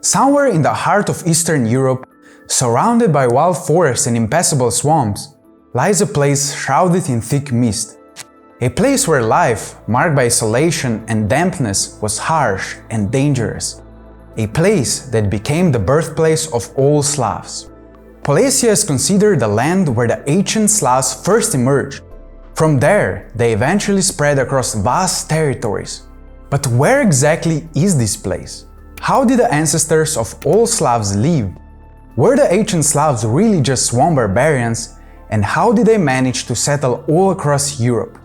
Somewhere in the heart of Eastern Europe, surrounded by wild forests and impassable swamps, lies a place shrouded in thick mist. A place where life, marked by isolation and dampness, was harsh and dangerous. A place that became the birthplace of all Slavs. Polesia is considered the land where the ancient Slavs first emerged. From there, they eventually spread across vast territories. But where exactly is this place? How did the ancestors of all Slavs live? Were the ancient Slavs really just swamp barbarians? And how did they manage to settle all across Europe?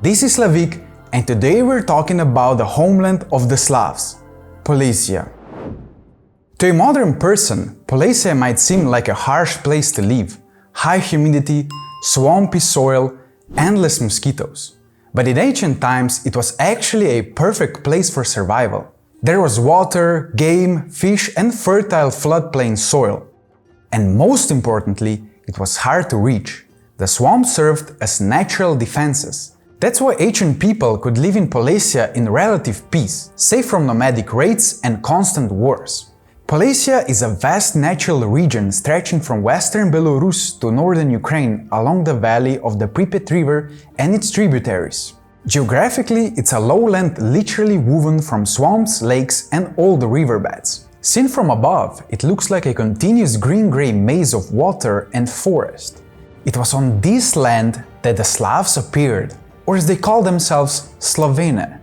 This is Slavic, and today we're talking about the homeland of the Slavs, Polesia. To a modern person, Polesia might seem like a harsh place to live. High humidity, swampy soil, endless mosquitoes. But in ancient times, it was actually a perfect place for survival. There was water, game, fish, and fertile floodplain soil. And most importantly, it was hard to reach. The swamp served as natural defenses. That's why ancient people could live in Polesia in relative peace, safe from nomadic raids and constant wars. Polesia is a vast natural region stretching from western Belarus to northern Ukraine along the valley of the Pripyat River and its tributaries. Geographically, it's a lowland literally woven from swamps, lakes, and all the riverbeds. Seen from above, it looks like a continuous green-gray maze of water and forest. It was on this land that the Slavs appeared, or as they call themselves, Slovene.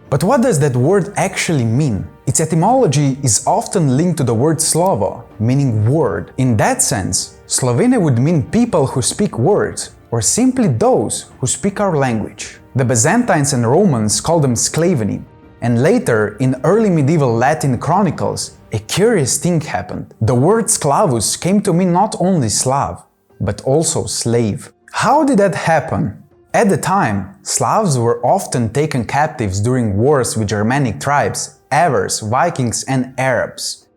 But what does that word actually mean? Its etymology is often linked to the word Slovo, meaning word. In that sense, Slovene would mean people who speak words, or simply those who speak our language. The Byzantines and Romans called them Sclaveni, and later, in early medieval Latin Chronicles, a curious thing happened. The word Sclavus came to mean not only Slav, but also slave. How did that happen? At the time, Slavs were often taken captives during wars with Germanic tribes, Avars, Vikings, and Arabs.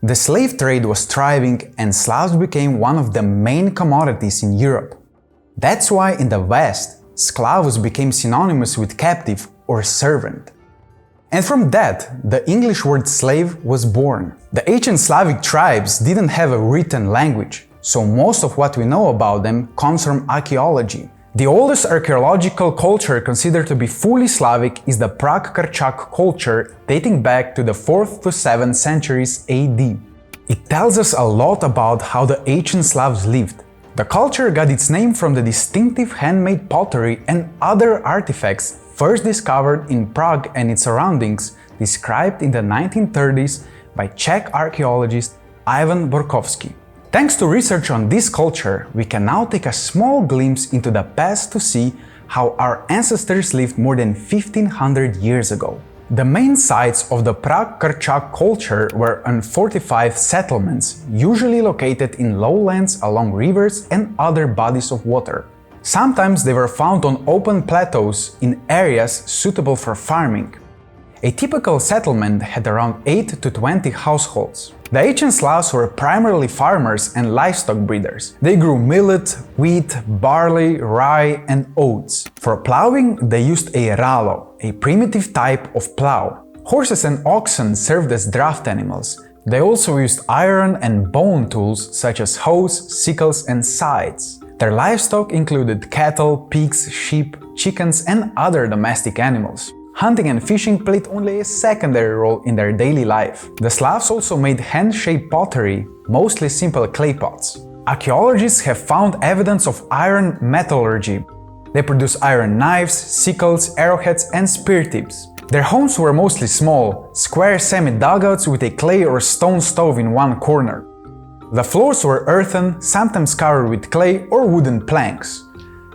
The slave trade was thriving, and Slavs became one of the main commodities in Europe. That's why in the West, Sclavus became synonymous with captive or servant. And from that, the English word slave was born. The ancient Slavic tribes didn't have a written language, so most of what we know about them comes from archaeology. The oldest archaeological culture considered to be fully Slavic is the Prague-Korchak culture, dating back to the 4th to 7th centuries AD. It tells us a lot about how the ancient Slavs lived. The culture got its name from the distinctive handmade pottery and other artifacts first discovered in Prague and its surroundings, described in the 1930s by Czech archaeologist Ivan Borkovsky. Thanks to research on this culture, we can now take a small glimpse into the past to see how our ancestors lived more than 1500 years ago. The main sites of the Prague-Korchak culture were unfortified settlements, usually located in lowlands along rivers and other bodies of water. Sometimes they were found on open plateaus in areas suitable for farming. A typical settlement had around 8 to 20 households. The ancient Slavs were primarily farmers and livestock breeders. They grew millet, wheat, barley, rye, and oats. For plowing, they used a ralo, a primitive type of plow. Horses and oxen served as draft animals. They also used iron and bone tools such as hoes, sickles, and scythes. Their livestock included cattle, pigs, sheep, chickens, and other domestic animals. Hunting and fishing played only a secondary role in their daily life. The Slavs also made hand-shaped pottery, mostly simple clay pots. Archaeologists have found evidence of iron metallurgy. They produced iron knives, sickles, arrowheads, and spear tips. Their homes were mostly small, square semi-dugouts with a clay or stone stove in one corner. The floors were earthen, sometimes covered with clay or wooden planks.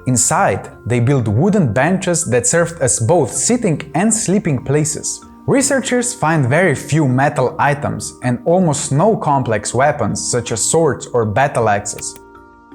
Inside, they built wooden benches that served as both sitting and sleeping places. Researchers find very few metal items and almost no complex weapons such as swords or battle axes.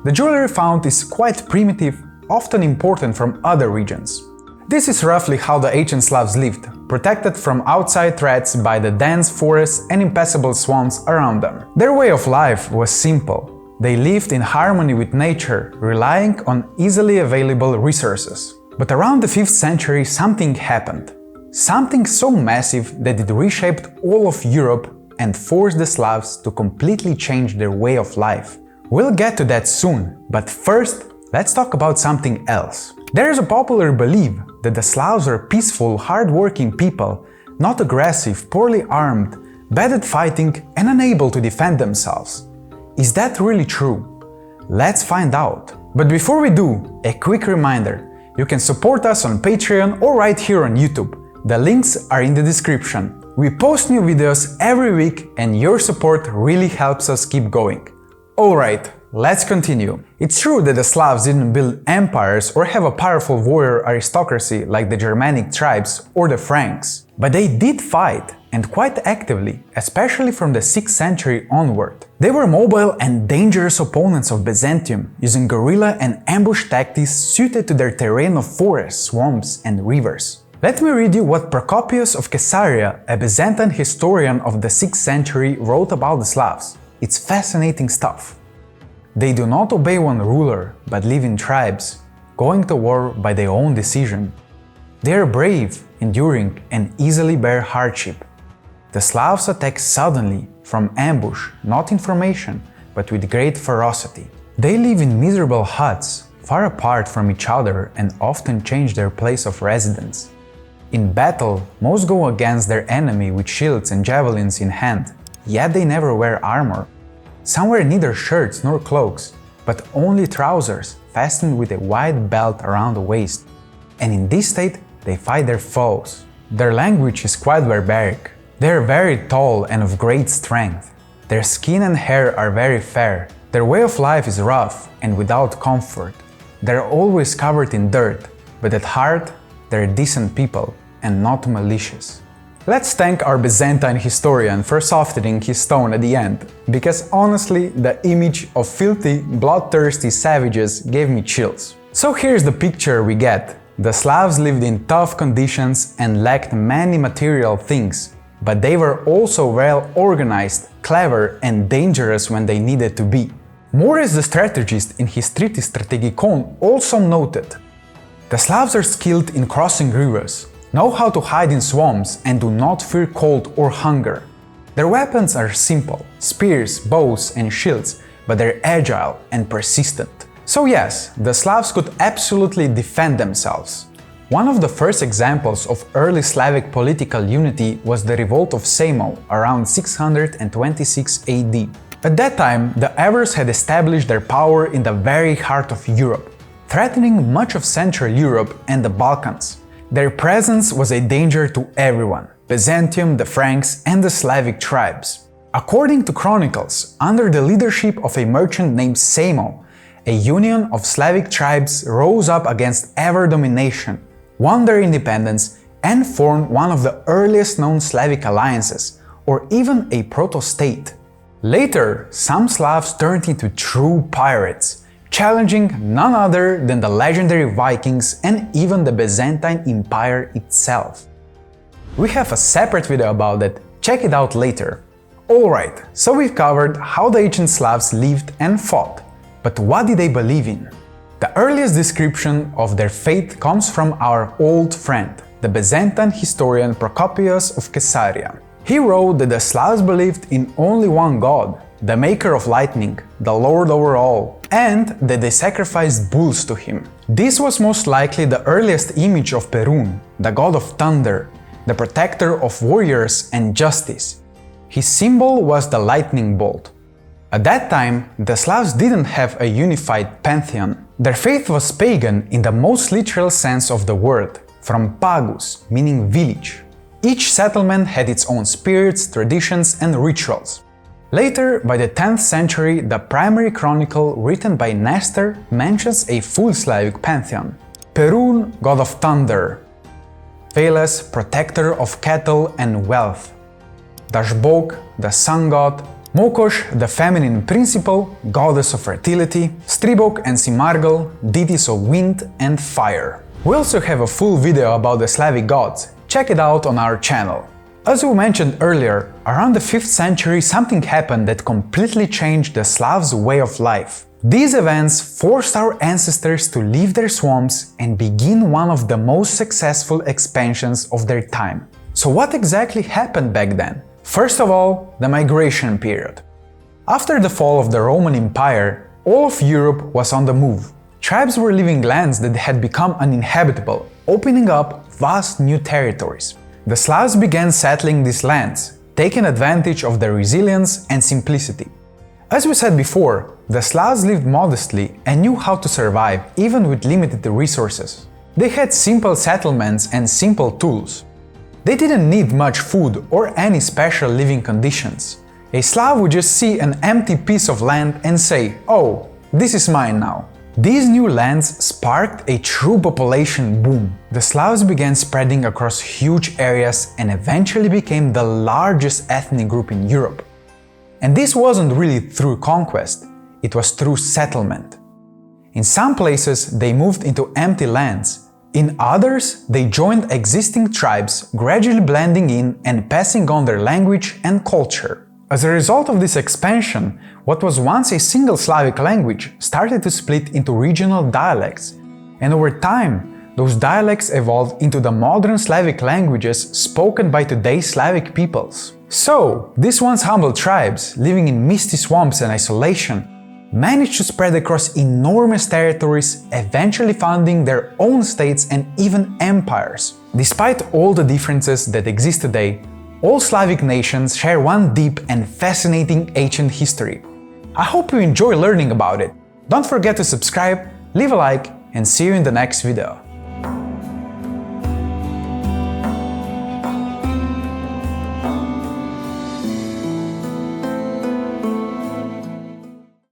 The jewelry found is quite primitive, often imported from other regions. This is roughly how the ancient Slavs lived, protected from outside threats by the dense forests and impassable swamps around them. Their way of life was simple. They lived in harmony with nature, relying on easily available resources. But around the 5th century something happened. Something so massive that it reshaped all of Europe and forced the Slavs to completely change their way of life. We'll get to that soon, but first, let's talk about something else. There is a popular belief that the Slavs were peaceful, hard-working people, not aggressive, poorly armed, bad at fighting, and unable to defend themselves. Is that really true? Let's find out. But before we do, a quick reminder. You can support us on Patreon or right here on YouTube. The links are in the description. We post new videos every week and your support really helps us keep going. Alright, let's continue. It's true that the Slavs didn't build empires or have a powerful warrior aristocracy like the Germanic tribes or the Franks. But they did fight, and quite actively, especially from the 6th century onward. They were mobile and dangerous opponents of Byzantium, using guerrilla and ambush tactics suited to their terrain of forests, swamps, and rivers. Let me read you what Procopius of Caesarea, a Byzantine historian of the 6th century, wrote about the Slavs. It's fascinating stuff. They do not obey one ruler, but live in tribes, going to war by their own decision. They are brave, enduring, and easily bear hardship. The Slavs attack suddenly, from ambush, not in formation, but with great ferocity. They live in miserable huts, far apart from each other, and often change their place of residence. In battle, most go against their enemy with shields and javelins in hand, yet they never wear armor. Some wear neither shirts nor cloaks, but only trousers fastened with a wide belt around the waist. And in this state, they fight their foes. Their language is quite barbaric. They are very tall and of great strength. Their skin and hair are very fair. Their way of life is rough and without comfort. They are always covered in dirt, but at heart, they are decent people and not malicious. Let's thank our Byzantine historian for softening his tone at the end, because honestly, the image of filthy, bloodthirsty savages gave me chills. So here's the picture we get. The Slavs lived in tough conditions and lacked many material things, but they were also well organized, clever, and dangerous when they needed to be. Morris the strategist in his treatise Strategikon also noted: the Slavs are skilled in crossing rivers, know how to hide in swamps, and do not fear cold or hunger. Their weapons are simple, spears, bows, and shields, but they're agile and persistent. So yes, the Slavs could absolutely defend themselves. One of the first examples of early Slavic political unity was the revolt of Semo around 626 AD. At that time, the Avars had established their power in the very heart of Europe, threatening much of Central Europe and the Balkans. Their presence was a danger to everyone: Byzantium, the Franks, and the Slavic tribes. According to Chronicles, under the leadership of a merchant named Semo, a union of Slavic tribes rose up against Avar domination, won their independence, and formed one of the earliest known Slavic alliances, or even a proto-state. Later, some Slavs turned into true pirates, challenging none other than the legendary Vikings and even the Byzantine Empire itself. We have a separate video about that, check it out later. Alright, so we've covered how the ancient Slavs lived and fought. But what did they believe in? The earliest description of their faith comes from our old friend, the Byzantine historian Procopius of Caesarea. He wrote that the Slavs believed in only one god, the maker of lightning, the lord over all, and that they sacrificed bulls to him. This was most likely the earliest image of Perun, the god of thunder, the protector of warriors and justice. His symbol was the lightning bolt. At that time, the Slavs didn't have a unified pantheon. Their faith was pagan in the most literal sense of the word, from pagus, meaning village. Each settlement had its own spirits, traditions, and rituals. Later, by the 10th century, the primary chronicle written by Nestor mentions a full Slavic pantheon. Perun, god of thunder. Veles, protector of cattle and wealth. Dashbog, the sun god. Mokos, the feminine principle, goddess of fertility. Stribog and Simargal, deities of wind and fire. We also have a full video about the Slavic gods. Check it out on our channel. As we mentioned earlier, around the 5th century something happened that completely changed the Slavs' way of life. These events forced our ancestors to leave their swamps and begin one of the most successful expansions of their time. So what exactly happened back then? First of all, the migration period. After the fall of the Roman Empire, all of Europe was on the move. Tribes were leaving lands that had become uninhabitable, opening up vast new territories. The Slavs began settling these lands, taking advantage of their resilience and simplicity. As we said before, the Slavs lived modestly and knew how to survive even with limited resources. They had simple settlements and simple tools. They didn't need much food or any special living conditions. A Slav would just see an empty piece of land and say, "Oh, this is mine now." These new lands sparked a true population boom. The Slavs began spreading across huge areas and eventually became the largest ethnic group in Europe. And this wasn't really through conquest, it was through settlement. In some places they moved into empty lands, in others they joined existing tribes, gradually blending in and passing on their language and culture. As a result of this expansion, what was once a single Slavic language started to split into regional dialects, and over time, those dialects evolved into the modern Slavic languages spoken by today's Slavic peoples. So, these once humble tribes, living in misty swamps and isolation, managed to spread across enormous territories, eventually founding their own states and even empires. Despite all the differences that exist today, all Slavic nations share one deep and fascinating ancient history. I hope you enjoy learning about it. Don't forget to subscribe, leave a like, and see you in the next video.